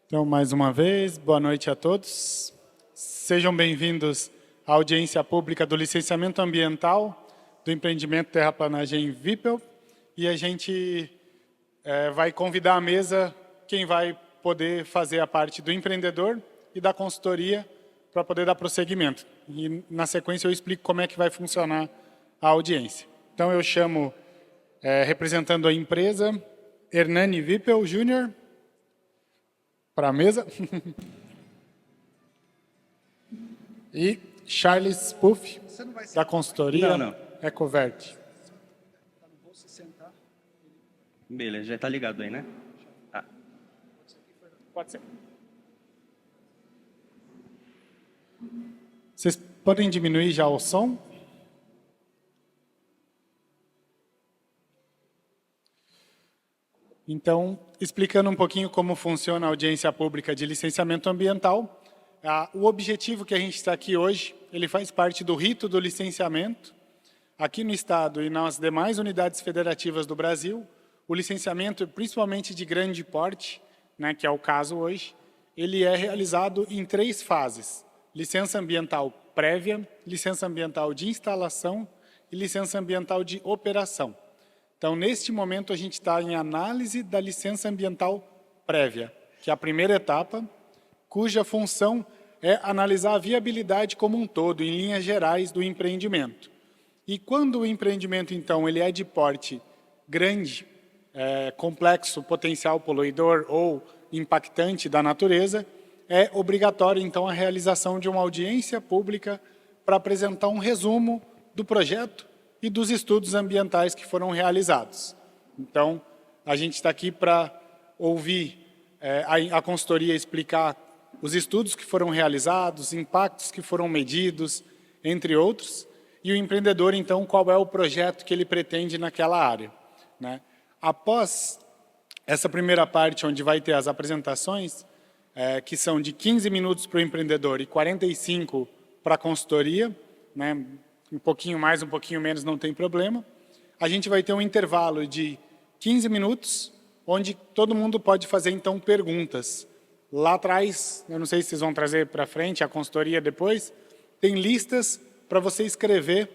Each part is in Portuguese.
Então, mais uma vez, boa noite a todos. Sejam bem-vindos à audiência pública do licenciamento ambiental do empreendimento Terraplanagem Vipel. E a gente vai convidar à mesa quem vai poder fazer a parte do empreendedor e da consultoria para poder dar prosseguimento. E, na sequência, eu explico como é que vai funcionar a audiência. Então, eu chamo, representando a empresa, Hernani Vipel Júnior, para a mesa. E Charles Puff, da consultoria Ecovert. Beleza, já está ligado aí, né? Tá. Pode ser. Vocês podem diminuir já o som? Então, explicando um pouquinho como funciona a audiência pública de licenciamento ambiental, o objetivo que a gente está aqui hoje, ele faz parte do rito do licenciamento. Aqui no Estado e nas demais unidades federativas do Brasil, o licenciamento, principalmente de grande porte, né, que é o caso hoje, ele é realizado em 3 fases: licença ambiental prévia, licença ambiental de instalação e licença ambiental de operação. Então, neste momento, a gente está em análise da licença ambiental prévia, que é a primeira etapa, cuja função é analisar a viabilidade como um todo, em linhas gerais, do empreendimento. E quando o empreendimento, então, ele é de porte grande, complexo, potencial poluidor ou impactante da natureza, é obrigatório, então, a realização de uma audiência pública para apresentar um resumo do projeto e dos estudos ambientais que foram realizados. Então, a gente está aqui para ouvir a consultoria explicar os estudos que foram realizados, impactos que foram medidos, entre outros, e o empreendedor, então, qual é o projeto que ele pretende naquela área, né? Após essa primeira parte, onde vai ter as apresentações, que são de 15 minutos para o empreendedor e 45 para a consultoria, né? Um pouquinho mais, um pouquinho menos, não tem problema. A gente vai ter um intervalo de 15 minutos, onde todo mundo pode fazer, então, perguntas. Lá atrás, eu não sei se vocês vão trazer para frente, a consultoria depois, tem listas para você escrever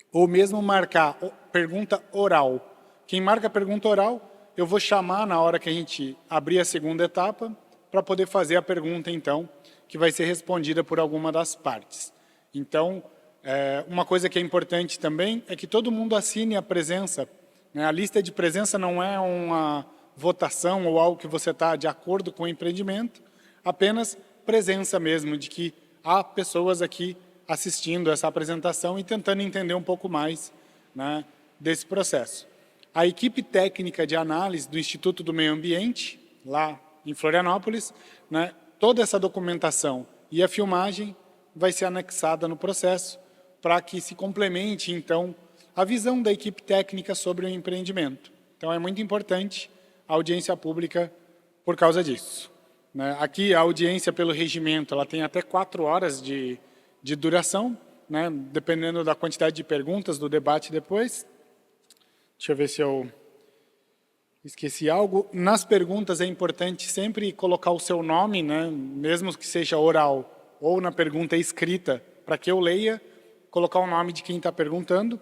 ou mesmo marcar pergunta oral. Quem marca pergunta oral, eu vou chamar na hora que a gente abrir a segunda etapa para poder fazer a pergunta, então, que vai ser respondida por alguma das partes. Então, uma coisa que é importante também é que todo mundo assine a presença, né? A lista de presença não é uma votação ou algo que você está de acordo com o empreendimento, apenas presença mesmo, de que há pessoas aqui assistindo essa apresentação e tentando entender um pouco mais, né, desse processo. A equipe técnica de análise do Instituto do Meio Ambiente, lá em Florianópolis, né, toda essa documentação e a filmagem vai ser anexada no processo, para que se complemente, então, a visão da equipe técnica sobre o empreendimento. Então, é muito importante a audiência pública por causa disso, né? Aqui, a audiência pelo regimento, ela tem até 4 horas de duração, né? Dependendo da quantidade de perguntas do debate depois. Deixa eu ver se eu esqueci algo. Nas perguntas, é importante sempre colocar o seu nome, né? Mesmo que seja oral ou na pergunta escrita, para que eu leia, colocar o nome de quem está perguntando.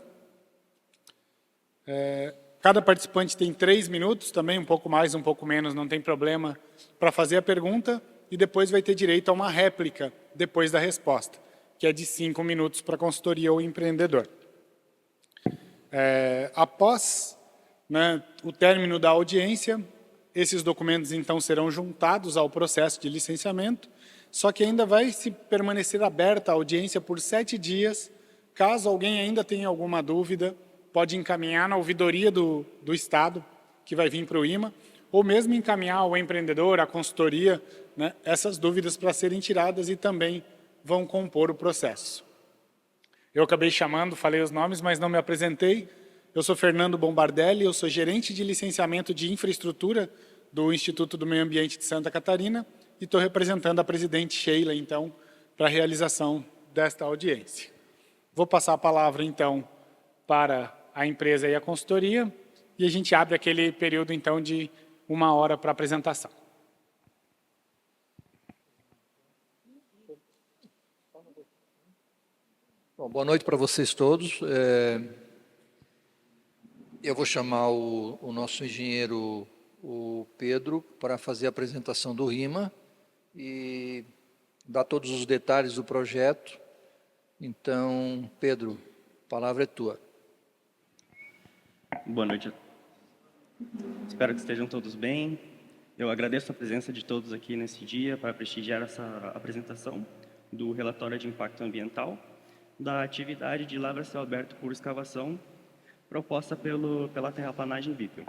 Cada participante tem 3 minutos, também um pouco mais, um pouco menos, não tem problema, para fazer a pergunta, e depois vai ter direito a uma réplica depois da resposta, que é de 5 minutos para a consultoria ou empreendedor. Após, né, o término da audiência, esses documentos então serão juntados ao processo de licenciamento, só que ainda vai se permanecer aberta a audiência por 7 dias. Caso alguém ainda tenha alguma dúvida, pode encaminhar na ouvidoria do Estado, que vai vir para o IMA, ou mesmo encaminhar ao empreendedor, à consultoria, né, essas dúvidas para serem tiradas e também vão compor o processo. Eu acabei chamando, falei os nomes, mas não me apresentei. Eu sou Fernando Bombardelli, eu sou gerente de licenciamento de infraestrutura do Instituto do Meio Ambiente de Santa Catarina e estou representando a presidente Sheila, então, para a realização desta audiência. Vou passar a palavra, então, para a empresa e a consultoria, e a gente abre aquele período, então, de 1 hora para apresentação. Bom, boa noite para vocês todos. Eu vou chamar o nosso engenheiro, o Pedro, para fazer a apresentação do RIMA e dar todos os detalhes do projeto. Então, Pedro, a palavra é tua. Boa noite. Espero que estejam todos bem. Eu agradeço a presença de todos aqui nesse dia para prestigiar essa apresentação do relatório de impacto ambiental da atividade de lavra a céu aberto por escavação proposta pela terraplanagem Vipel.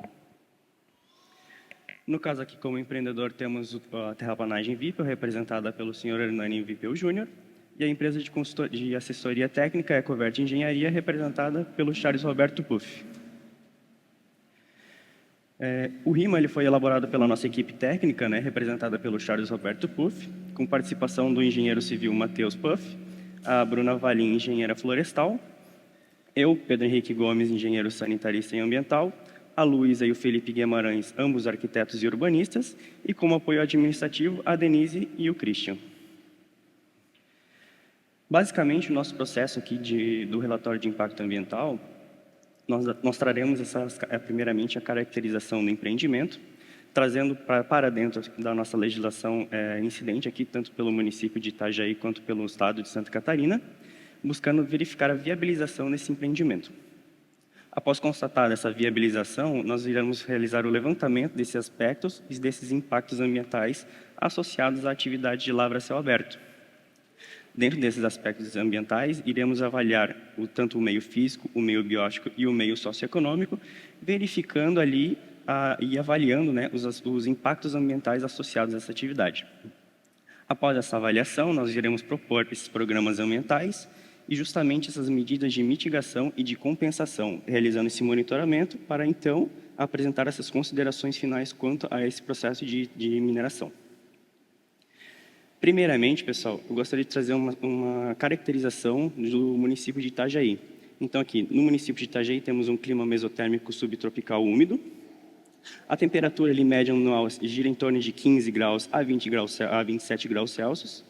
No caso aqui, como empreendedor, temos a terraplanagem Vipel, representada pelo senhor Hernani Vipel Júnior, e a empresa de assessoria técnica Ecovert Engenharia, representada pelo Charles Roberto Puff. O RIMA ele foi elaborado pela nossa equipe técnica, representada pelo Charles Roberto Puff, com participação do engenheiro civil Matheus Puff, a Bruna Valim, engenheira florestal, eu, Pedro Henrique Gomes, engenheiro sanitarista e ambiental, a Luísa e o Felipe Guimarães, ambos arquitetos e urbanistas, e como apoio administrativo, a Denise e o Christian. Basicamente, o nosso processo aqui do relatório de impacto ambiental, nós traremos, primeiramente, a caracterização do empreendimento, trazendo para dentro da nossa legislação incidente aqui, tanto pelo município de Itajaí quanto pelo estado de Santa Catarina, buscando verificar a viabilização desse empreendimento. Após constatar essa viabilização, nós iremos realizar o levantamento desses aspectos e desses impactos ambientais associados à atividade de lavra a céu aberto. Dentro desses aspectos ambientais, iremos avaliar tanto o meio físico, o meio biótico e o meio socioeconômico, verificando ali e avaliando os impactos ambientais associados a essa atividade. Após essa avaliação, nós iremos propor esses programas ambientais e justamente essas medidas de mitigação e de compensação, realizando esse monitoramento para, então, apresentar essas considerações finais quanto a esse processo de mineração. Primeiramente, pessoal, eu gostaria de trazer uma caracterização do município de Itajaí. Então, aqui, no município de Itajaí, temos um clima mesotérmico subtropical úmido. A temperatura ali, média anual gira em torno de 15 graus a 27 graus Celsius.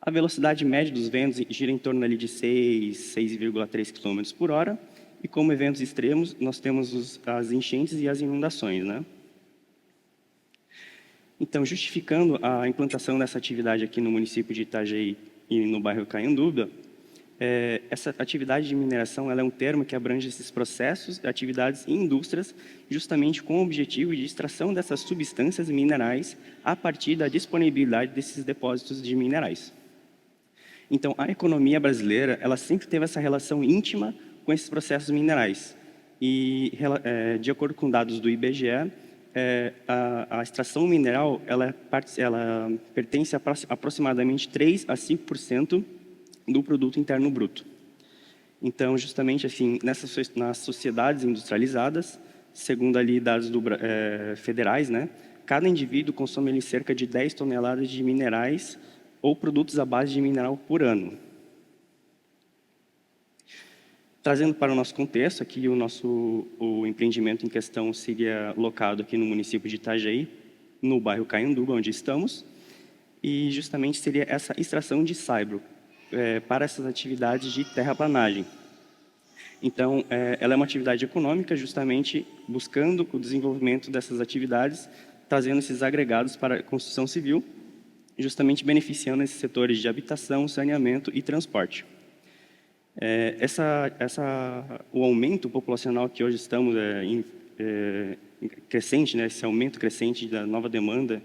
A velocidade média dos ventos gira em torno ali de 6,3 km por hora. E como eventos extremos, nós temos as enchentes e as inundações, Então, justificando a implantação dessa atividade aqui no município de Itajaí e no bairro Caianduba, essa atividade de mineração ela é um termo que abrange esses processos, atividades e indústrias, justamente com o objetivo de extração dessas substâncias minerais a partir da disponibilidade desses depósitos de minerais. Então, a economia brasileira ela sempre teve essa relação íntima com esses processos minerais. E, de acordo com dados do IBGE, a extração mineral ela pertence a aproximadamente 3 a 5% do produto interno bruto. Então, justamente assim, nas sociedades industrializadas, segundo ali dados federais, cada indivíduo consome ali cerca de 10 toneladas de minerais ou produtos à base de mineral por ano. Trazendo para o nosso contexto, aqui o empreendimento em questão seria locado aqui no município de Itajaí, no bairro Caianduba, onde estamos, e justamente seria essa extração de saibro para essas atividades de terraplanagem. Então, ela é uma atividade econômica, justamente buscando o desenvolvimento dessas atividades, trazendo esses agregados para a construção civil, justamente beneficiando esses setores de habitação, saneamento e transporte. O aumento populacional que hoje estamos crescente, esse aumento crescente da nova demanda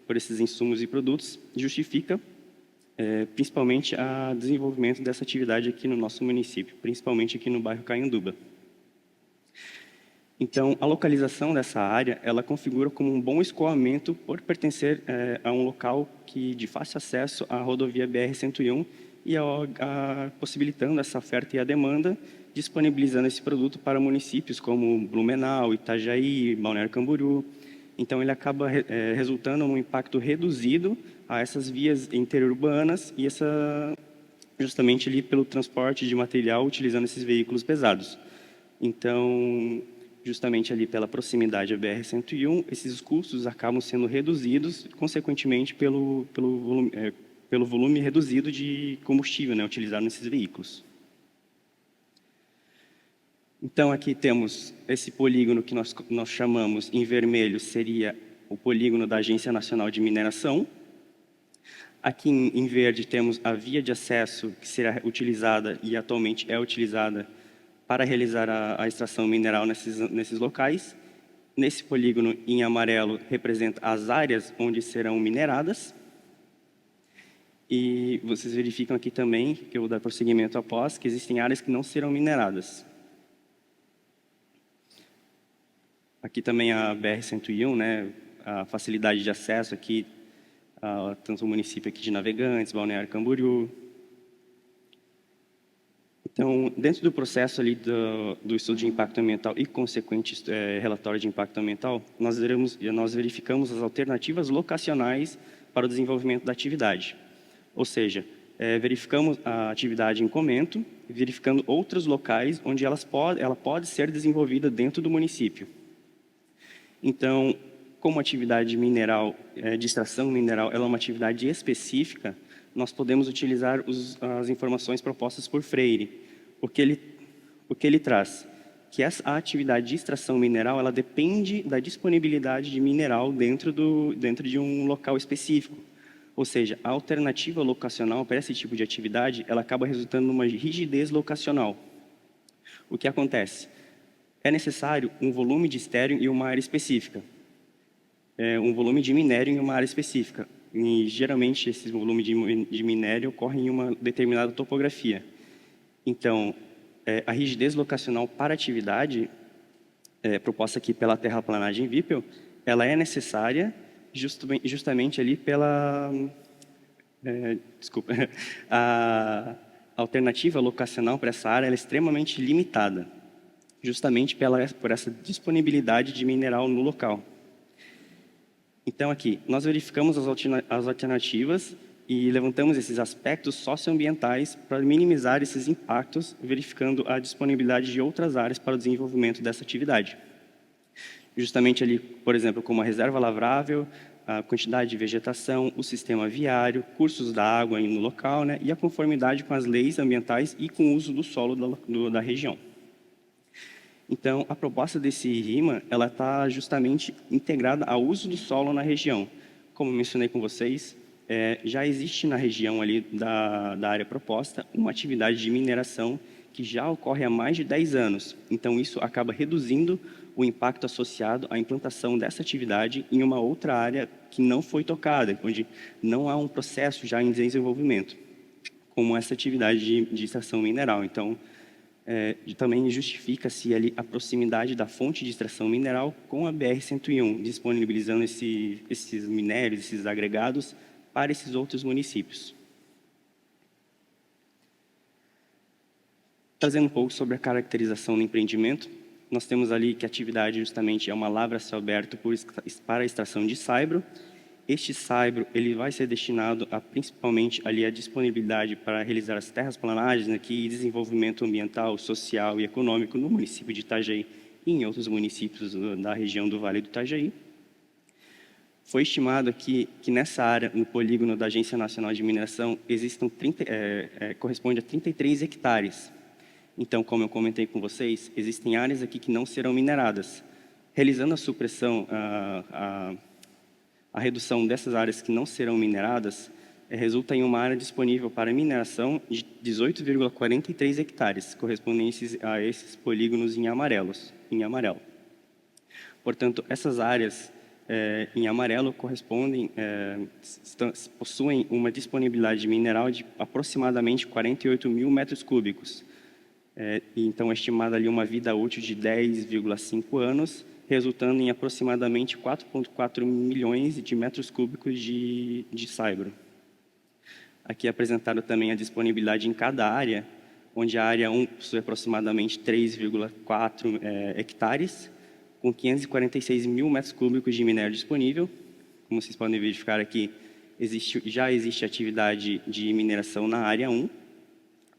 por esses insumos e produtos, justifica principalmente o desenvolvimento dessa atividade aqui no nosso município, principalmente aqui no bairro Caianduba. Então, a localização dessa área, ela configura como um bom escoamento por pertencer a um local de fácil acesso à rodovia BR-101 e possibilitando essa oferta e a demanda, disponibilizando esse produto para municípios como Blumenau, Itajaí, Balneário Camboriú. Então, ele acaba resultando num impacto reduzido a essas vias interurbanas e justamente ali pelo transporte de material utilizando esses veículos pesados. Então, justamente ali pela proximidade à BR-101, esses custos acabam sendo reduzidos, consequentemente, pelo volume reduzido de combustível utilizado nesses veículos. Então, aqui temos esse polígono que nós chamamos em vermelho, seria o polígono da Agência Nacional de Mineração. Aqui em verde temos a via de acesso que será utilizada e atualmente é utilizada para realizar a extração mineral nesses locais. Nesse polígono em amarelo representa as áreas onde serão mineradas. E vocês verificam aqui também, que eu vou dar prosseguimento após, que existem áreas que não serão mineradas. Aqui também a BR-101, né, a facilidade de acesso aqui, tanto o município aqui de Navegantes, Balneário Camboriú. Então, dentro do processo ali do estudo de impacto ambiental e consequente relatório de impacto ambiental, nós verificamos as alternativas locacionais para o desenvolvimento da atividade. Ou seja, verificamos a atividade em Comento, verificando outros locais onde ela pode ser desenvolvida dentro do município. Então, como atividade mineral, de extração mineral, ela é uma atividade específica, nós podemos utilizar as informações propostas por Freire. O que ele traz? Que a atividade de extração mineral, ela depende da disponibilidade de mineral dentro de um local específico. Ou seja, a alternativa locacional para esse tipo de atividade, ela acaba resultando numa rigidez locacional. O que acontece? É necessário um volume de estéreo e uma área específica. Um volume de minério em uma área específica. E, geralmente, esse volume de minério ocorre em uma determinada topografia. Então, a rigidez locacional para a atividade, proposta aqui pela terraplanagem Whipple, ela é necessária justamente ali pela... a alternativa locacional para essa área é extremamente limitada, justamente por essa disponibilidade de mineral no local. Então, aqui, nós verificamos as alternativas e levantamos esses aspectos socioambientais para minimizar esses impactos, verificando a disponibilidade de outras áreas para o desenvolvimento dessa atividade. Justamente ali, por exemplo, como a reserva lavrável, a quantidade de vegetação, o sistema viário, cursos da água no local, né, e a conformidade com as leis ambientais e com o uso do solo da região. Então, a proposta desse RIMA, ela está justamente integrada ao uso do solo na região. Como mencionei com vocês, já existe na região ali da área proposta uma atividade de mineração que já ocorre há mais de 10 anos. Então, isso acaba reduzindo o impacto associado à implantação dessa atividade em uma outra área que não foi tocada, onde não há um processo já em desenvolvimento, como essa atividade de extração mineral. Então, também justifica-se ali a proximidade da fonte de extração mineral com a BR-101, disponibilizando esses minérios, esses agregados, para esses outros municípios. Trazendo um pouco sobre a caracterização do empreendimento, nós temos ali que a atividade justamente é uma lavra a céu aberto para a extração de saibro. Este saibro ele vai ser destinado principalmente ali a disponibilidade para realizar as terraplanagens aqui, e desenvolvimento ambiental, social e econômico no município de Itajaí e em outros municípios da região do Vale do Itajaí. Foi estimado aqui que nessa área, no polígono da Agência Nacional de Mineração, corresponde a 33 hectares. Então, como eu comentei com vocês, existem áreas aqui que não serão mineradas. Realizando a supressão, a redução dessas áreas que não serão mineradas, resulta em uma área disponível para mineração de 18,43 hectares, correspondentes a esses polígonos em amarelo. Portanto, essas áreas em amarelo possuem uma disponibilidade mineral de aproximadamente 48 mil metros cúbicos. Então, é estimada ali uma vida útil de 10,5 anos, resultando em aproximadamente 4,4 milhões de metros cúbicos de saibro. Aqui é apresentado também a disponibilidade em cada área, onde a área 1 possui aproximadamente 3,4 hectares, com 546 mil metros cúbicos de minério disponível. Como vocês podem verificar aqui, já existe atividade de mineração na área 1,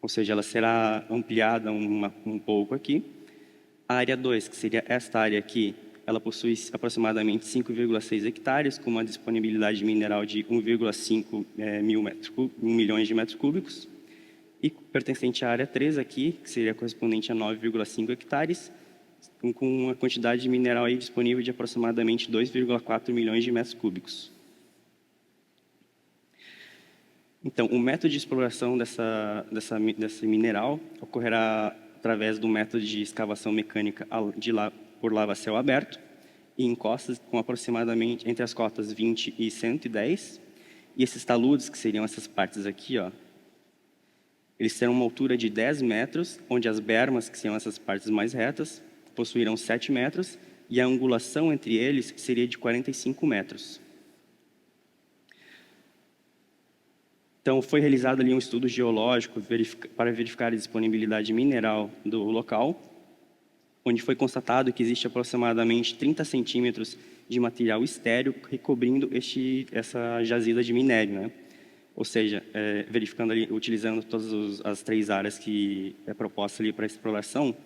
ou seja, ela será ampliada um pouco aqui. A área 2, que seria esta área aqui, ela possui aproximadamente 5,6 hectares, com uma disponibilidade mineral de 1,5 milhões de metros cúbicos. e pertencente à área 3 aqui, que seria correspondente a 9,5 hectares, com uma quantidade de mineral aí disponível de aproximadamente 2,4 milhões de metros cúbicos. Então, o método de exploração desse mineral ocorrerá através do método de escavação mecânica por lava a céu aberto, e em costas com aproximadamente entre as cotas 20 e 110. E esses taludes, que seriam essas partes aqui, ó, eles terão uma altura de 10 metros, onde as bermas, que são essas partes mais retas, possuirão 7 metros, e a angulação entre eles seria de 45 metros. Então, foi realizado ali um estudo geológico para verificar a disponibilidade mineral do local, onde foi constatado que existe aproximadamente 30 centímetros de material estéril recobrindo essa jazida de minério, né? Ou seja, verificando ali, utilizando todas as 3 áreas que é proposta ali para a exploração,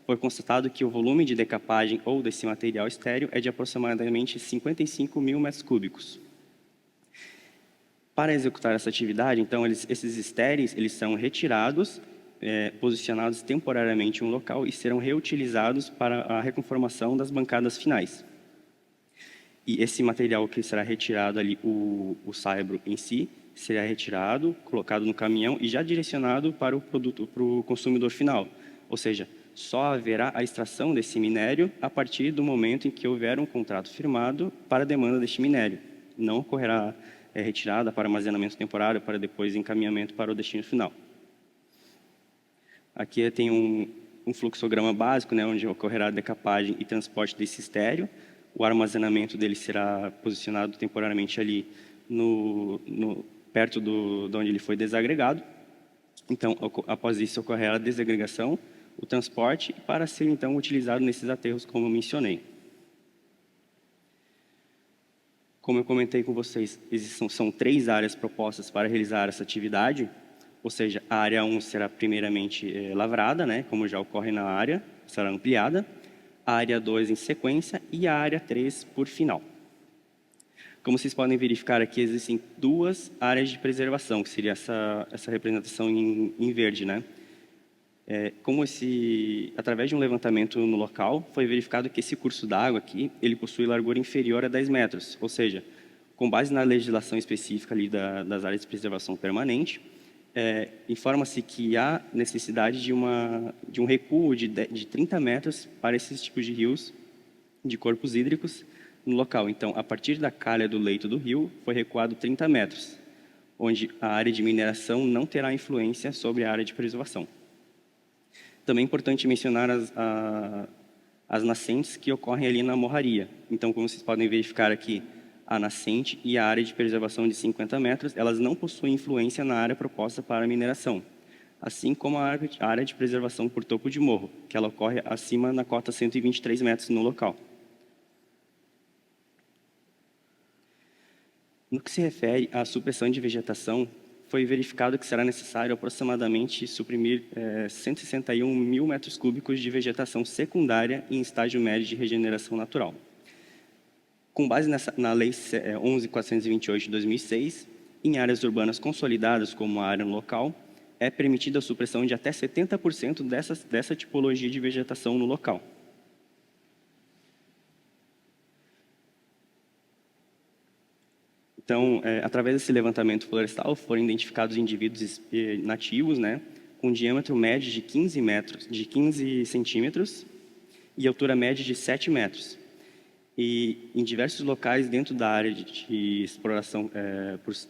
foi constatado que o volume de decapagem ou desse material estéril é de aproximadamente 55 mil metros cúbicos. Para executar essa atividade, então, esses estéreis eles são retirados, posicionados temporariamente em um local e serão reutilizados para a reconformação das bancadas finais. E esse material que será retirado ali, o saibro em si, será retirado, colocado no caminhão e já direcionado para o produto, para o consumidor final. Ou seja, só haverá a extração desse minério a partir do momento em que houver um contrato firmado para a demanda deste minério. Não ocorrerá retirada para armazenamento temporário, para depois encaminhamento para o destino final. Aqui tem um fluxograma básico, né, onde ocorrerá a decapagem e transporte desse estéreo. O armazenamento dele será posicionado temporariamente ali perto de onde ele foi desagregado. Então, após isso, ocorrerá a desagregação, o transporte, para ser, então, utilizado nesses aterros, como eu mencionei. Como eu comentei com vocês, são 3 áreas propostas para realizar essa atividade, ou seja, a área 1 será primeiramente lavrada, né, como já ocorre na área, será ampliada, a área 2 em sequência e a área 3 por final. Como vocês podem verificar aqui, existem 2 áreas de preservação, que seria essa representação em verde, né? Através de um levantamento no local, foi verificado que esse curso d'água aqui, ele possui largura inferior a 10 metros, ou seja, com base na legislação específica ali das áreas de preservação permanente, informa-se que há necessidade de um recuo de 30 metros para esses tipos de rios, de corpos hídricos, no local. Então, a partir da calha do leito do rio, foi recuado 30 metros, onde a área de mineração não terá influência sobre a área de preservação. Também é importante mencionar as nascentes que ocorrem ali na morraria. Então, como vocês podem verificar aqui, a nascente e a área de preservação de 50 metros, elas não possuem influência na área proposta para a mineração, assim como a área de preservação por topo de morro, que ela ocorre acima na cota 123 metros no local. No que se refere à supressão de vegetação, foi verificado que será necessário aproximadamente suprimir 161 mil metros cúbicos de vegetação secundária em estágio médio de regeneração natural. Com base na Lei 11.428 de 2006, em áreas urbanas consolidadas como a área local, é permitida a supressão de até 70% dessa tipologia de vegetação no local. Então, através desse levantamento florestal, foram identificados indivíduos nativos, né, com diâmetro médio de 15 centímetros e altura média de 7 metros. E em diversos locais dentro da área de exploração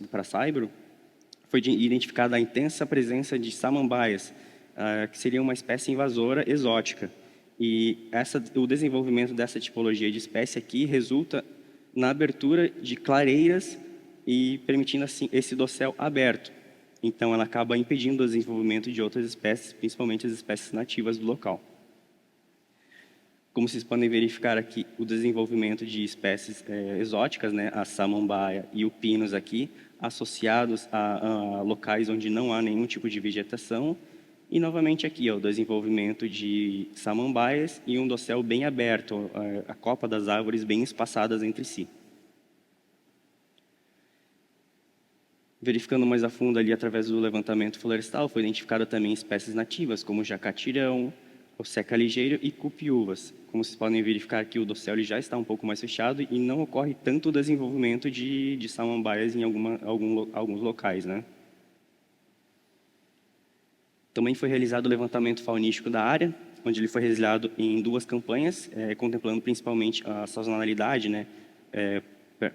para saibro, foi identificada a intensa presença de samambaias, que seria uma espécie invasora exótica. E o desenvolvimento dessa tipologia de espécie aqui resulta na abertura de clareiras e permitindo assim esse dossel aberto. Então, ela acaba impedindo o desenvolvimento de outras espécies, principalmente as espécies nativas do local. Como vocês podem verificar aqui, o desenvolvimento de espécies exóticas, né, a samambaia e o pinus aqui, associados a locais onde não há nenhum tipo de vegetação. E, novamente, aqui, o desenvolvimento de samambaias e um dossel bem aberto, a copa das árvores bem espaçadas entre si. Verificando mais a fundo ali através do levantamento florestal, foi identificada também espécies nativas, como jacatirão, o seca ligeiro e cupiúvas. Como vocês podem verificar aqui, o dossel ele já está um pouco mais fechado e não ocorre tanto desenvolvimento de samambaias em alguns locais, né? Também foi realizado o levantamento faunístico da área, onde ele foi realizado em 2 campanhas, contemplando principalmente a sazonalidade, né?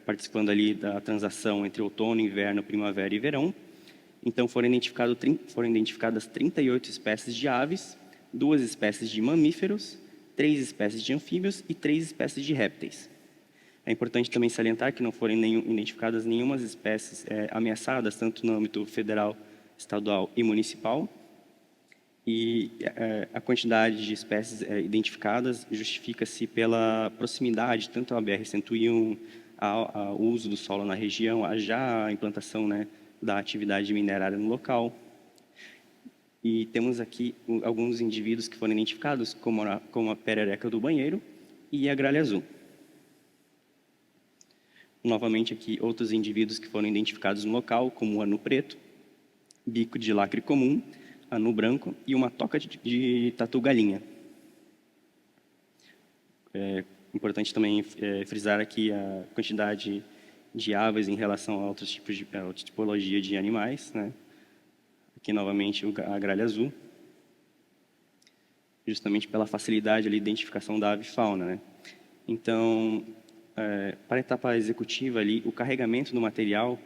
Participando ali da transação entre outono, inverno, primavera e verão. Então, foram identificadas 38 espécies de aves, 2 espécies de mamíferos, 3 espécies de anfíbios e 3 espécies de répteis. É importante também salientar que não foram identificadas nenhumas espécies ameaçadas, tanto no âmbito federal, estadual e municipal. E a quantidade de espécies identificadas justifica-se pela proximidade, tanto à BR-101, ao uso do solo na região, a implantação, né, da atividade minerária no local. E temos aqui alguns indivíduos que foram identificados, como a perereca do banheiro e a gralha azul. Novamente aqui, outros indivíduos que foram identificados no local, como o anu preto, bico de lacre comum, anu branco e uma toca de tatu-galinha. Importante também frisar aqui a quantidade de aves em relação a outros tipos de outra tipologia de animais, né? Aqui novamente a gralha azul, justamente pela facilidade de identificação da ave e fauna, né? Então, para a etapa executiva ali, o carregamento do material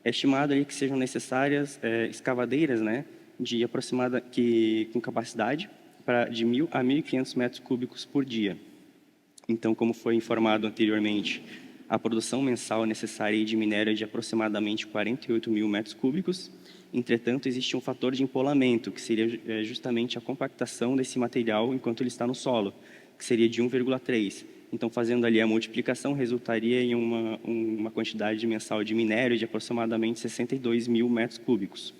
é estimado ali que sejam necessárias escavadeiras, né, de com capacidade de 1.000 a 1.500 metros cúbicos por dia. Então, como foi informado anteriormente, a produção mensal necessária de minério é de aproximadamente 48.000 metros cúbicos. Entretanto, existe um fator de empolamento, que seria justamente a compactação desse material enquanto ele está no solo, que seria de 1,3. Então, fazendo ali a multiplicação, resultaria em uma quantidade mensal de minério de aproximadamente 62.000 metros cúbicos.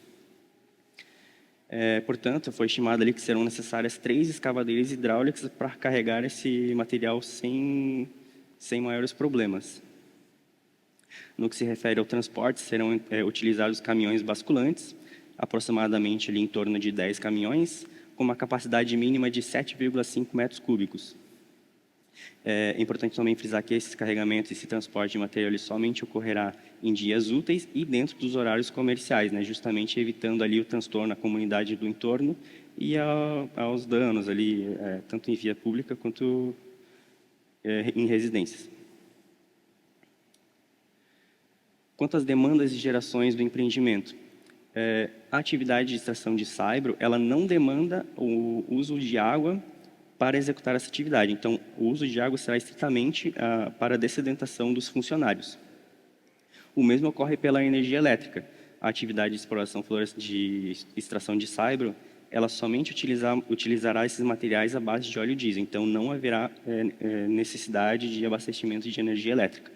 Portanto, foi estimado ali que serão necessárias 3 escavadeiras hidráulicas para carregar esse material sem maiores problemas. No que se refere ao transporte, serão utilizados caminhões basculantes, aproximadamente ali em torno de 10 caminhões, com uma capacidade mínima de 7,5 metros cúbicos. É importante também frisar que esses carregamentos, esse transporte de material, ele somente ocorrerá em dias úteis e dentro dos horários comerciais, né, justamente evitando ali o transtorno à comunidade do entorno e aos danos ali, tanto em via pública quanto em residências. Quanto às demandas e gerações do empreendimento, a atividade de extração de saibro, ela não demanda o uso de água para executar essa atividade. Então, o uso de água será estritamente para a dessedentação dos funcionários. O mesmo ocorre pela energia elétrica. A atividade de exploração de extração de saibro, ela somente utilizará esses materiais à base de óleo diesel. Então, não haverá necessidade de abastecimento de energia elétrica.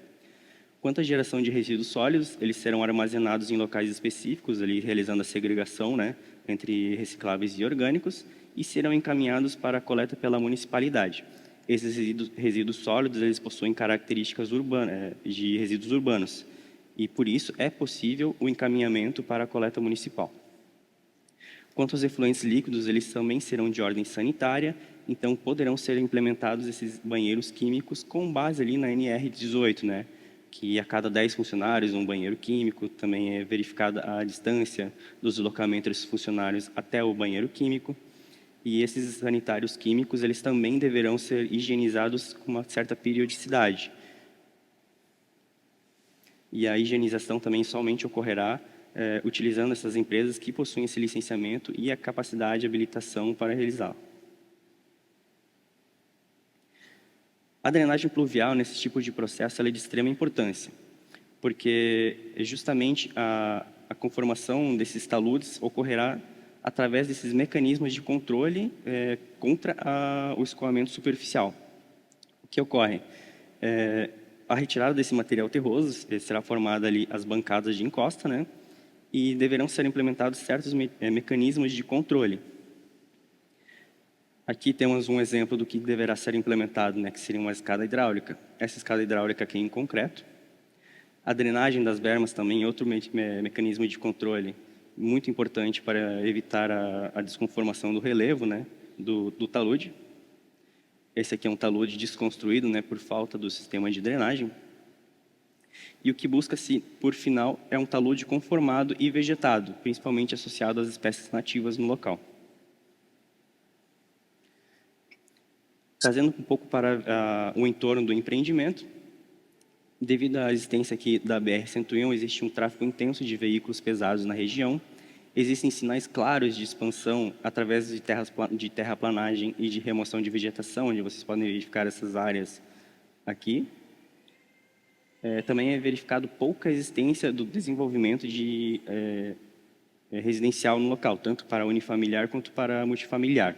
Quanto à geração de resíduos sólidos, eles serão armazenados em locais específicos, ali realizando a segregação, né, entre recicláveis e orgânicos, e serão encaminhados para a coleta pela municipalidade. Esses resíduos sólidos eles possuem características de resíduos urbanos, e por isso é possível o encaminhamento para a coleta municipal. Quanto aos efluentes líquidos, eles também serão de ordem sanitária, então poderão ser implementados esses banheiros químicos com base ali na NR18, né? Que a cada 10 funcionários, um banheiro químico, também é verificada a distância dos deslocamentos dos funcionários até o banheiro químico. E esses sanitários químicos, eles também deverão ser higienizados com uma certa periodicidade. E a higienização também somente ocorrerá utilizando essas empresas que possuem esse licenciamento e a capacidade de habilitação para realizá-lo. A drenagem pluvial, nesse tipo de processo, ela é de extrema importância, porque justamente a conformação desses taludes ocorrerá através desses mecanismos de controle contra o escoamento superficial. O que ocorre? A retirada desse material terroso será formada ali as bancadas de encosta, né? E deverão ser implementados certos mecanismos de controle. Aqui temos um exemplo do que deverá ser implementado, né, que seria uma escada hidráulica. Essa escada hidráulica aqui em concreto, A drenagem das bermas também é outro mecanismo de controle muito importante para evitar a desconformação do relevo, né, do talude. Esse aqui é um talude desconstruído, né, por falta do sistema de drenagem. E o que busca-se, por final, é um talude conformado e vegetado, principalmente associado às espécies nativas no local. Trazendo um pouco para o entorno do empreendimento, devido à existência aqui da BR-101, existe um tráfego intenso de veículos pesados na região. Existem sinais claros de expansão através de terraplanagem e de remoção de vegetação, onde vocês podem verificar essas áreas aqui. Também é verificado pouca existência do desenvolvimento residencial no local, tanto para unifamiliar quanto para multifamiliar.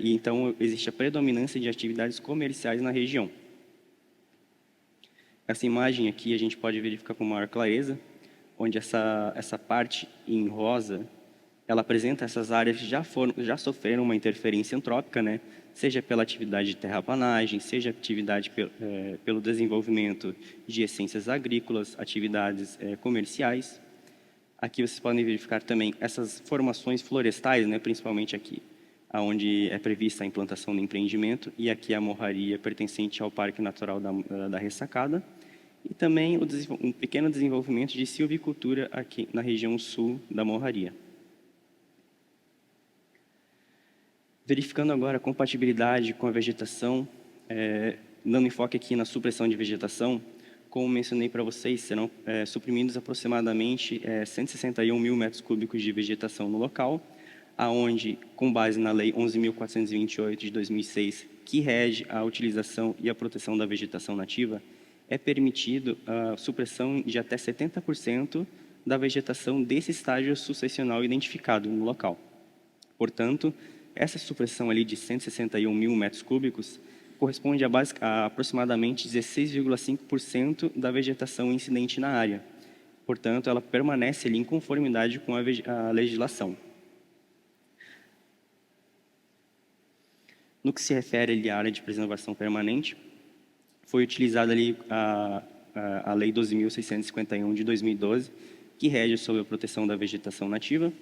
E então, existe a predominância de atividades comerciais na região. Essa imagem aqui a gente pode verificar com maior clareza, onde essa parte em rosa, ela apresenta essas áreas que já sofreram uma interferência antrópica, né? Seja pela atividade de terraplanagem, seja atividade pelo desenvolvimento de essências agrícolas, atividades comerciais. Aqui vocês podem verificar também essas formações florestais, né? Principalmente aqui, onde é prevista a implantação do empreendimento, e aqui a morraria pertencente ao Parque Natural da Ressacada, e também um pequeno desenvolvimento de silvicultura aqui na região sul da morraria. Verificando agora a compatibilidade com a vegetação, dando enfoque aqui na supressão de vegetação, como mencionei para vocês, serão suprimidos aproximadamente 161 mil metros cúbicos de vegetação no local, aonde, com base na Lei 11.428 de 2006, que rege a utilização e a proteção da vegetação nativa, é permitido a supressão de até 70% da vegetação desse estágio sucessional identificado no local. Portanto, essa supressão ali de 161 mil metros cúbicos corresponde a aproximadamente 16,5% da vegetação incidente na área. Portanto, ela permanece ali em conformidade com a legislação. No que se refere ali à área de preservação permanente, foi utilizada ali a Lei 12.651 de 2012, que rege sobre a proteção da vegetação nativa.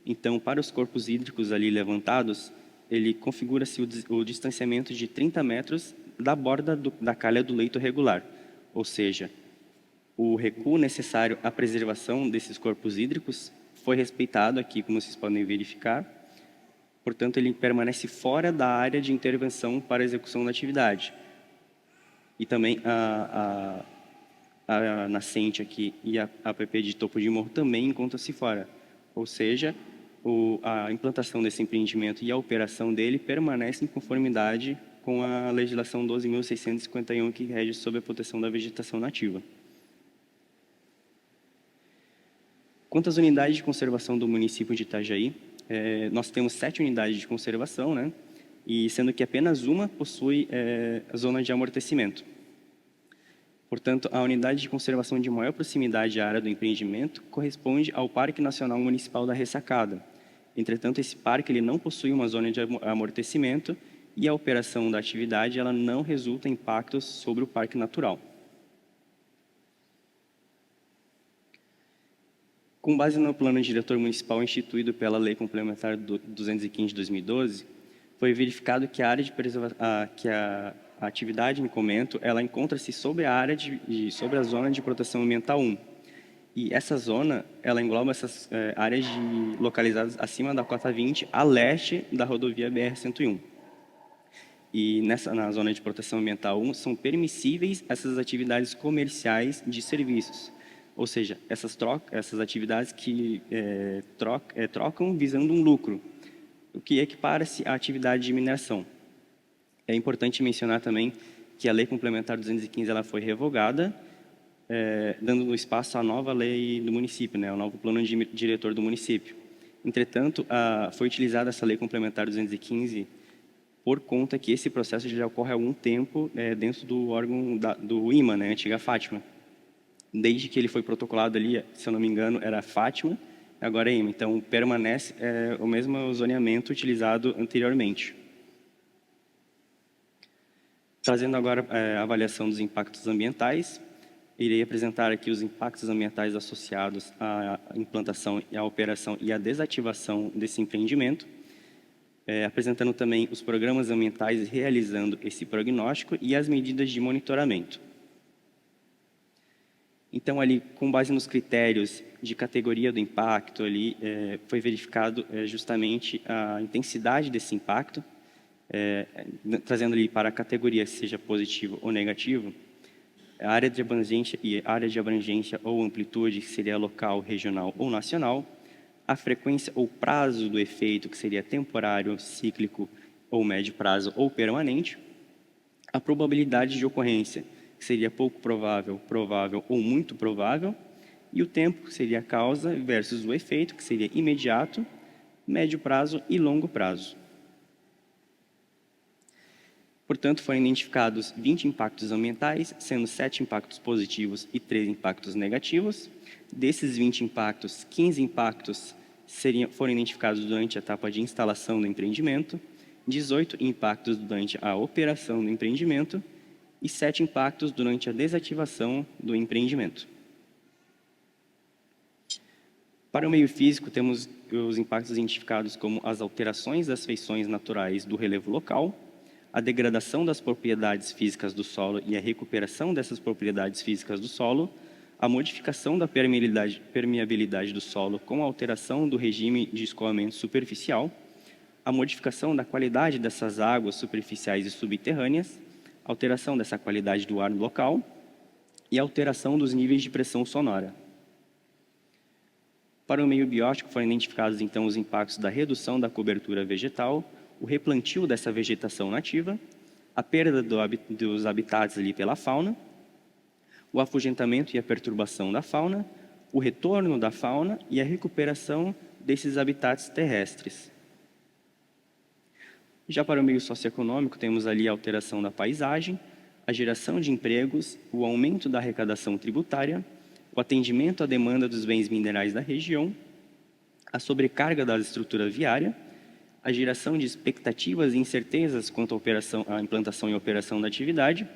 Então, para os corpos hídricos ali levantados, ele configura-se o distanciamento de 30 metros da borda da calha do leito regular, ou seja, o recuo necessário à preservação desses corpos hídricos foi respeitado aqui, como vocês podem verificar. Portanto, ele permanece fora da área de intervenção para a execução da atividade. E também a nascente aqui e a APP de topo de morro também encontram-se fora. Ou seja, a implantação desse empreendimento e a operação dele permanecem em conformidade com a legislação 12.651, que rege sobre a proteção da vegetação nativa. Quanto às unidades de conservação do município de Itajaí, nós temos 7 unidades de conservação, né? E sendo que apenas uma possui a zona de amortecimento. Portanto, a unidade de conservação de maior proximidade à área do empreendimento corresponde ao Parque Nacional Municipal da Ressacada. Entretanto, esse parque ele não possui uma zona de amortecimento e a operação da atividade ela não resulta em impactos sobre o parque natural. Com base no plano diretor municipal instituído pela Lei Complementar 215 de 2012, foi verificado que a área de a atividade em comento, ela encontra-se sobre sobre a zona de proteção ambiental 1. E essa zona, ela engloba essas áreas localizadas acima da cota 20, a leste da rodovia BR-101. E na zona de proteção ambiental 1 são permissíveis essas atividades comerciais de serviços. Ou seja, essas atividades que trocam visando um lucro, o que equipara-se à atividade de mineração. É importante mencionar também que a Lei Complementar 215 ela foi revogada, dando espaço à nova lei do município, né, ao novo plano diretor do município. Entretanto, foi utilizada essa Lei Complementar 215 por conta que esse processo já ocorre há algum tempo dentro do órgão do IMA, né, antiga Fátima. Desde que ele foi protocolado ali, se eu não me engano, era Fátima, agora é IMA. Então, permanece o mesmo zoneamento utilizado anteriormente. Trazendo agora a avaliação dos impactos ambientais, irei apresentar aqui os impactos ambientais associados à implantação, à operação e à desativação desse empreendimento, apresentando também os programas ambientais realizando esse prognóstico e as medidas de monitoramento. Então, ali, com base nos critérios de categoria do impacto, ali, foi verificado justamente a intensidade desse impacto, trazendo ali para a categoria, seja positivo ou negativo, a área de abrangência ou amplitude, que seria local, regional ou nacional, a frequência ou prazo do efeito, que seria temporário, cíclico ou médio prazo ou permanente, a probabilidade de ocorrência, que seria pouco provável, provável ou muito provável, e o tempo, que seria a causa, versus o efeito, que seria imediato, médio prazo e longo prazo. Portanto, foram identificados 20 impactos ambientais, sendo 7 impactos positivos e 3 impactos negativos. Desses 20 impactos, 15 impactos foram identificados durante a etapa de instalação do empreendimento, 18 impactos durante a operação do empreendimento e 7 impactos durante a desativação do empreendimento. Para o meio físico, temos os impactos identificados como as alterações das feições naturais do relevo local, a degradação das propriedades físicas do solo e a recuperação dessas propriedades físicas do solo, a modificação da permeabilidade do solo com a alteração do regime de escoamento superficial, a modificação da qualidade dessas águas superficiais e subterrâneas, alteração dessa qualidade do ar local e alteração dos níveis de pressão sonora. Para o meio biótico, foram identificados, então, os impactos da redução da cobertura vegetal, o replantio dessa vegetação nativa, a perda dos habitats ali pela fauna, o afugentamento e a perturbação da fauna, o retorno da fauna e a recuperação desses habitats terrestres. Já para o meio socioeconômico, temos ali a alteração da paisagem, a geração de empregos, o aumento da arrecadação tributária, o atendimento à demanda dos bens minerais da região, a sobrecarga da estrutura viária, a geração de expectativas e incertezas quanto à implantação e operação da atividade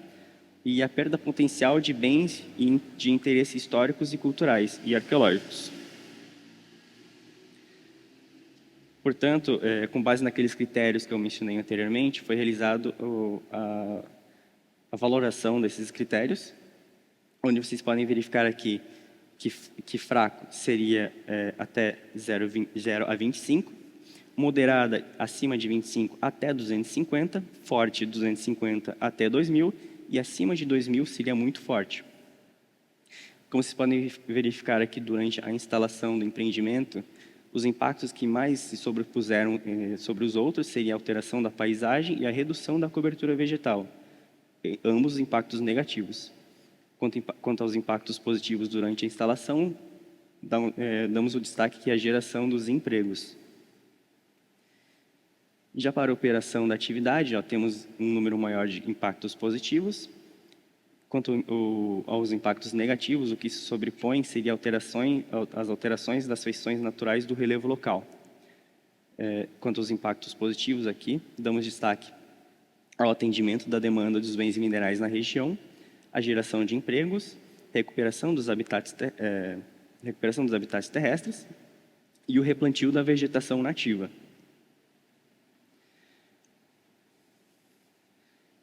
e a perda potencial de bens de interesses históricos e culturais e arqueológicos. Portanto, com base naqueles critérios que eu mencionei anteriormente, foi realizado a valoração desses critérios, onde vocês podem verificar aqui que fraco seria até 0 a 25, moderada acima de 25 até 250, forte 250 até 2000 e acima de 2000 seria muito forte. Como vocês podem verificar aqui durante a instalação do empreendimento, os impactos que mais se sobrepuseram sobre os outros seria a alteração da paisagem e a redução da cobertura vegetal, ambos impactos negativos. Quanto aos impactos positivos durante a instalação, damos o destaque que é a geração dos empregos. Já para a operação da atividade, temos um número maior de impactos positivos. Quanto aos impactos negativos, o que se sobrepõe seria as alterações das feições naturais do relevo local. Quanto aos impactos positivos aqui, damos destaque ao atendimento da demanda dos bens minerais na região, a geração de empregos, recuperação dos habitats terrestres e o replantio da vegetação nativa.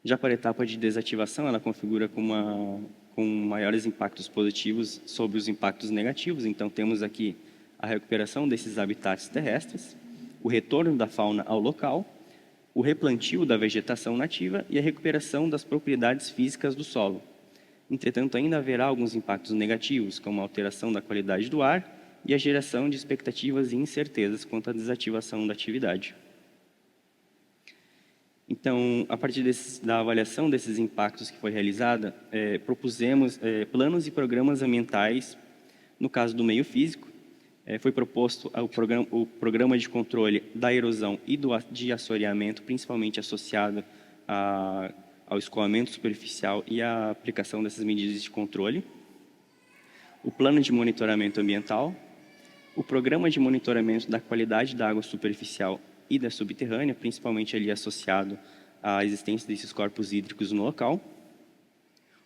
Já para a etapa de desativação, ela configura com maiores impactos positivos sobre os impactos negativos. Então, temos aqui a recuperação desses habitats terrestres, o retorno da fauna ao local, o replantio da vegetação nativa e a recuperação das propriedades físicas do solo. Entretanto, ainda haverá alguns impactos negativos, como a alteração da qualidade do ar e a geração de expectativas e incertezas quanto à desativação da atividade. Então, a partir da avaliação desses impactos que foi realizada, propusemos planos e programas ambientais, no caso do meio físico, foi proposto o programa de controle da erosão e de assoreamento, principalmente associado ao escoamento superficial e à aplicação dessas medidas de controle, o plano de monitoramento ambiental, o programa de monitoramento da qualidade da água superficial e da subterrânea, principalmente ali associado à existência desses corpos hídricos no local,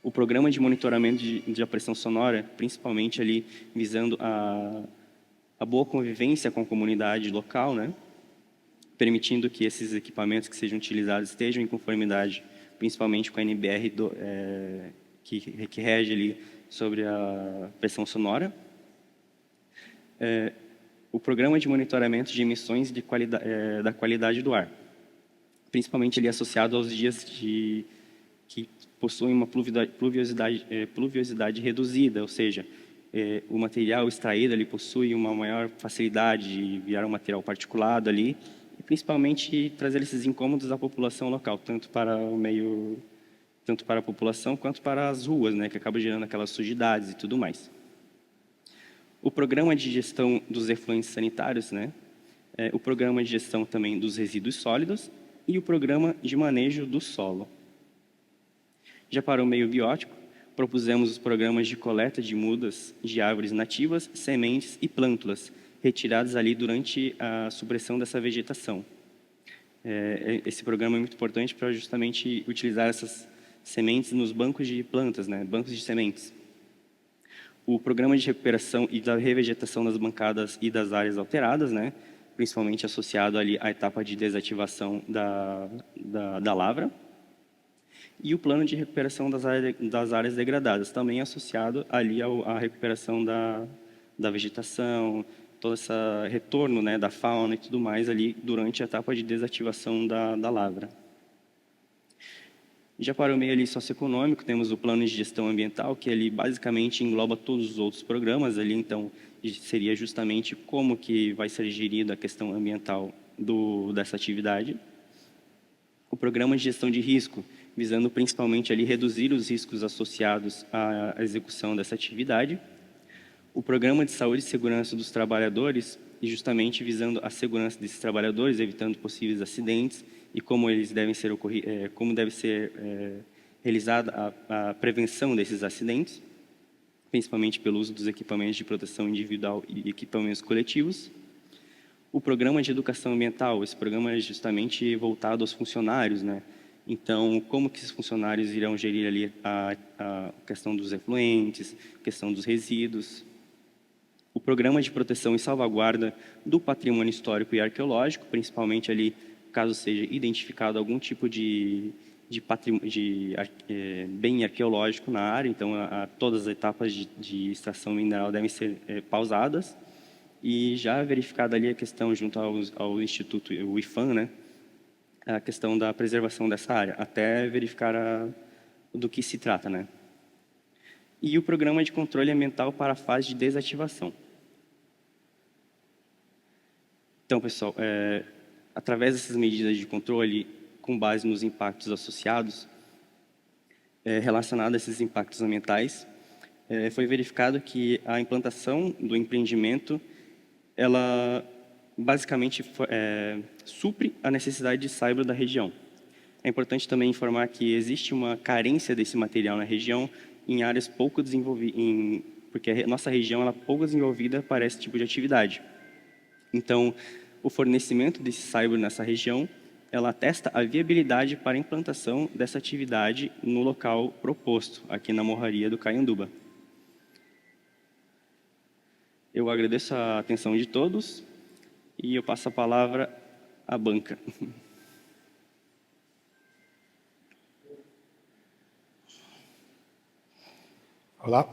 O programa de monitoramento de pressão sonora, principalmente ali visando a boa convivência com a comunidade local, né? Permitindo que esses equipamentos que sejam utilizados estejam em conformidade, principalmente com a NBR que rege ali sobre a pressão sonora. O programa de monitoramento de emissões da qualidade do ar, principalmente ali associado aos dias que possuem uma pluviosidade reduzida, ou seja, o material extraído ali possui uma maior facilidade de virar um material particulado ali, e principalmente trazer esses incômodos à população local, tanto para a população quanto para as ruas, né, que acaba gerando aquelas sujidades e tudo mais. O programa de gestão dos efluentes sanitários, né, o programa de gestão também dos resíduos sólidos e o programa de manejo do solo. Já para o meio biótico, propusemos os programas de coleta de mudas de árvores nativas, sementes e plântulas, retiradas ali durante a supressão dessa vegetação. Esse programa é muito importante para justamente utilizar essas sementes nos bancos de plantas, né, bancos de sementes. O programa de recuperação e da revegetação das bancadas e das áreas alteradas, né, principalmente associado ali à etapa de desativação da lavra. E o plano de recuperação das áreas degradadas, também associado ali à recuperação da vegetação, todo esse retorno, né, da fauna e tudo mais ali durante a etapa de desativação da lavra. Já para o meio ali socioeconômico, temos o plano de gestão ambiental, que ele basicamente engloba todos os outros programas ali, então seria justamente como que vai ser gerida a questão ambiental dessa atividade. O programa de gestão de risco, visando principalmente ali reduzir os riscos associados à execução dessa atividade. O programa de saúde e segurança dos trabalhadores, e justamente visando a segurança desses trabalhadores, evitando possíveis acidentes e como deve ser realizada a prevenção desses acidentes, principalmente pelo uso dos equipamentos de proteção individual e equipamentos coletivos. O programa de educação ambiental, esse programa é justamente voltado aos funcionários, né? Então, como que esses funcionários irão gerir ali a questão dos efluentes, questão dos resíduos. O programa de proteção e salvaguarda do patrimônio histórico e arqueológico, principalmente ali, caso seja identificado algum tipo de bem arqueológico na área, então todas as etapas de extração mineral devem ser pausadas. E já verificada ali a questão junto ao Instituto, o IFAM, né, a questão da preservação dessa área, até verificar do que se trata, né. E o programa de controle ambiental para a fase de desativação. Então, pessoal, através dessas medidas de controle, com base nos impactos associados, relacionados a esses impactos ambientais, foi verificado que a implantação do empreendimento ela basicamente supre a necessidade de saibro da região. É importante também informar que existe uma carência desse material na região em áreas pouco desenvolvidas, porque a nossa região ela é pouco desenvolvida para esse tipo de atividade. Então, o fornecimento desse saibro nessa região, ela atesta a viabilidade para a implantação dessa atividade no local proposto, aqui na Morraria do Caianduba. Eu agradeço a atenção de todos e eu passo a palavra à banca. Olá,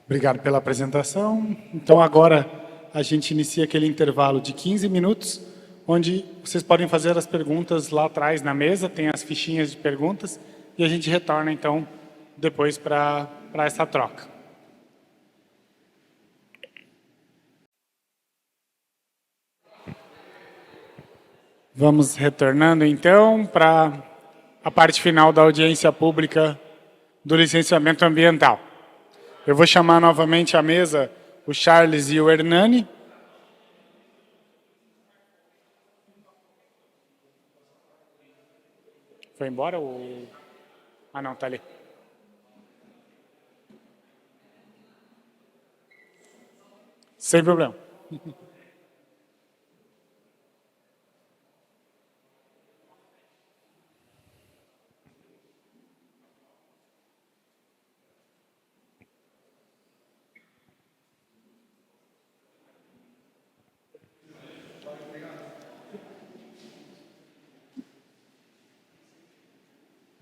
obrigado pela apresentação. Então, agora a gente inicia aquele intervalo de 15 minutos, onde vocês podem fazer as perguntas lá atrás na mesa, tem as fichinhas de perguntas, e a gente retorna, então, depois para essa troca. Vamos retornando, então, para a parte final da audiência pública do licenciamento ambiental. Eu vou chamar novamente à mesa o Charles e o Hernani. Foi embora ou... Ah, não, tá ali. Sem problema.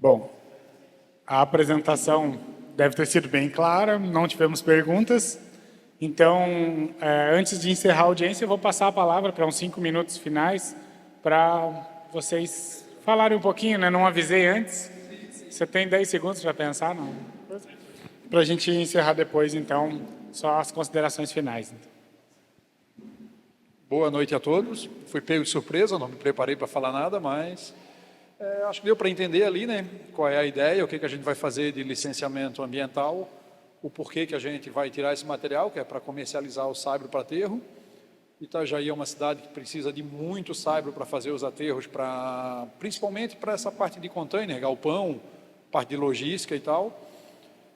Bom, a apresentação deve ter sido bem clara, não tivemos perguntas. Então, antes de encerrar a audiência, eu vou passar a palavra para uns 5 minutos finais para vocês falarem um pouquinho, né? Não avisei antes. Você tem 10 segundos para pensar, não? Para a gente encerrar depois, então, só as considerações finais. Boa noite a todos. Fui pego de surpresa, não me preparei para falar nada, mas acho que deu para entender ali, né, qual é a ideia, o que a gente vai fazer de licenciamento ambiental, o porquê que a gente vai tirar esse material, que é para comercializar o saibro para aterro. Itajaí é uma cidade que precisa de muito saibro para fazer os aterros, principalmente para essa parte de container, galpão, parte de logística e tal.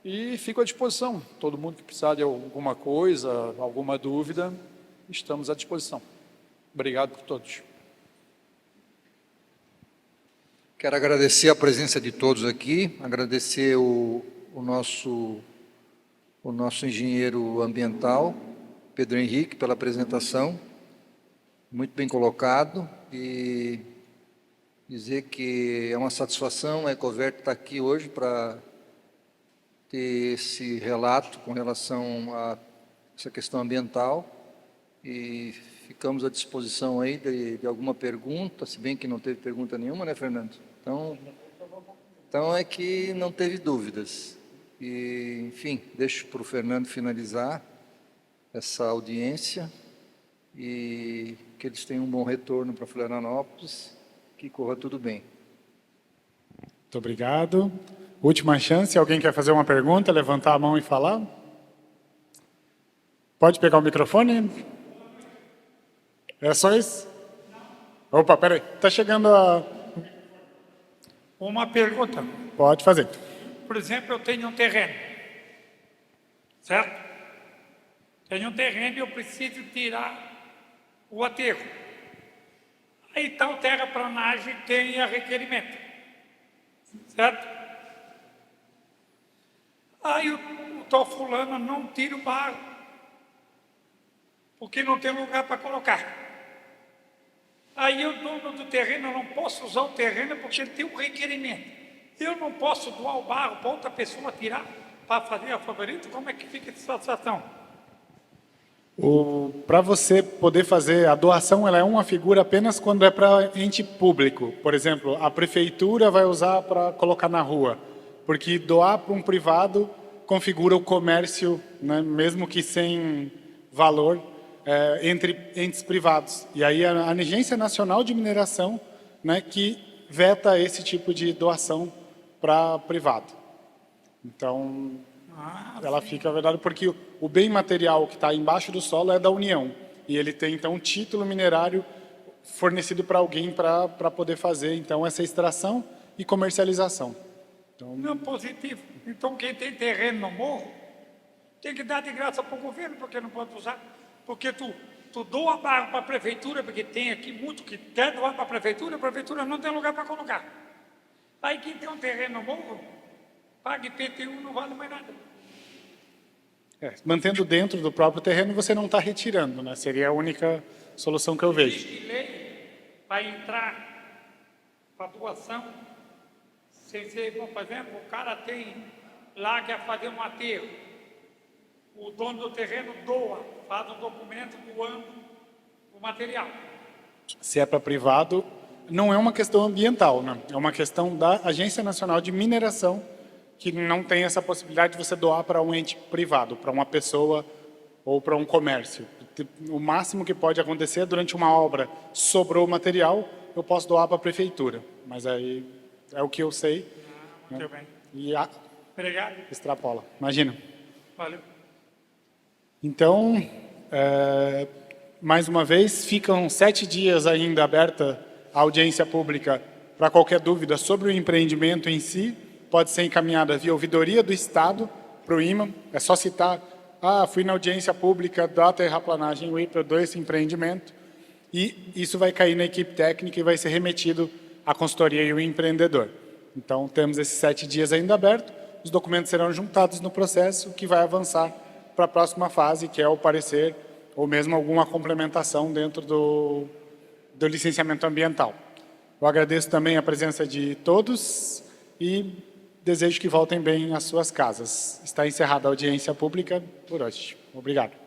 E fico à disposição. Todo mundo que precisar de alguma coisa, alguma dúvida, estamos à disposição. Obrigado por todos. Quero agradecer a presença de todos aqui, agradecer o nosso engenheiro ambiental, Pedro Henrique, pela apresentação, muito bem colocado, e dizer que é uma satisfação a Ecovert estar aqui hoje para ter esse relato com relação a essa questão ambiental, e ficamos à disposição aí de alguma pergunta, se bem que não teve pergunta nenhuma, né, Fernando? Então é que não teve dúvidas. E, enfim, deixo para o Fernando finalizar essa audiência e que eles tenham um bom retorno para Florianópolis, que corra tudo bem. Muito obrigado. Última chance, alguém quer fazer uma pergunta, levantar a mão e falar? Pode pegar o microfone? É só isso? Opa, peraí, está chegando a... Uma pergunta. Pode fazer. Por exemplo, eu tenho um terreno, certo? Tenho um terreno e eu preciso tirar o aterro. Aí tal terraplanagem tem a requerimento, certo? Aí o tal fulano não tira o barro, porque não tem lugar para colocar. Aí o dono do terreno, eu não posso usar o terreno porque ele tem um requerimento. Eu não posso doar o barro para outra pessoa tirar para fazer a favorito? Como é que fica essa situação? Para você poder fazer a doação, ela é uma figura apenas quando é para ente público. Por exemplo, a prefeitura vai usar para colocar na rua, porque doar para um privado configura o comércio, né, mesmo que sem valor, entre entes privados. E aí a Agência Nacional de Mineração, né, que veta esse tipo de doação para privado. Então, ela fica, na verdade, porque o bem material que está embaixo do solo é da União. E ele tem, então, um título minerário fornecido para alguém para poder fazer, então, essa extração e comercialização. Então, não, positivo. Então, quem tem terreno no morro tem que dar de graça para o governo, porque não pode usar. Porque tu doa barro para a prefeitura, porque tem aqui muito que quer doar para a prefeitura não tem lugar para colocar. Aí quem tem um terreno no morro, paga IPTU, não vale mais nada. Mantendo dentro do próprio terreno, você não está retirando, né? Seria a única solução que eu vejo. Existe lei para entrar para doação, sem ser, por exemplo, o cara tem lá que quer fazer um aterro, o dono do terreno doa, faz um documento doando o material. Se é para privado, não é uma questão ambiental, né? É uma questão da Agência Nacional de Mineração, que não tem essa possibilidade de você doar para um ente privado, para uma pessoa ou para um comércio. O máximo que pode acontecer é durante uma obra, sobrou o material, eu posso doar para a prefeitura. Mas aí é o que eu sei. Muito bem. E Obrigado. extrapola. Imagina. Valeu. Então, mais uma vez, ficam 7 dias ainda aberta a audiência pública para qualquer dúvida sobre o empreendimento em si. Pode ser encaminhada via ouvidoria do Estado para o IMA. É só citar, fui na audiência pública da terraplanagem UIPA desse empreendimento. E isso vai cair na equipe técnica e vai ser remetido à consultoria e ao empreendedor. Então, temos esses 7 dias ainda abertos. Os documentos serão juntados no processo, que vai avançar para a próxima fase, que é o parecer, ou mesmo alguma complementação dentro do licenciamento ambiental. Eu agradeço também a presença de todos e desejo que voltem bem às suas casas. Está encerrada a audiência pública por hoje. Obrigado.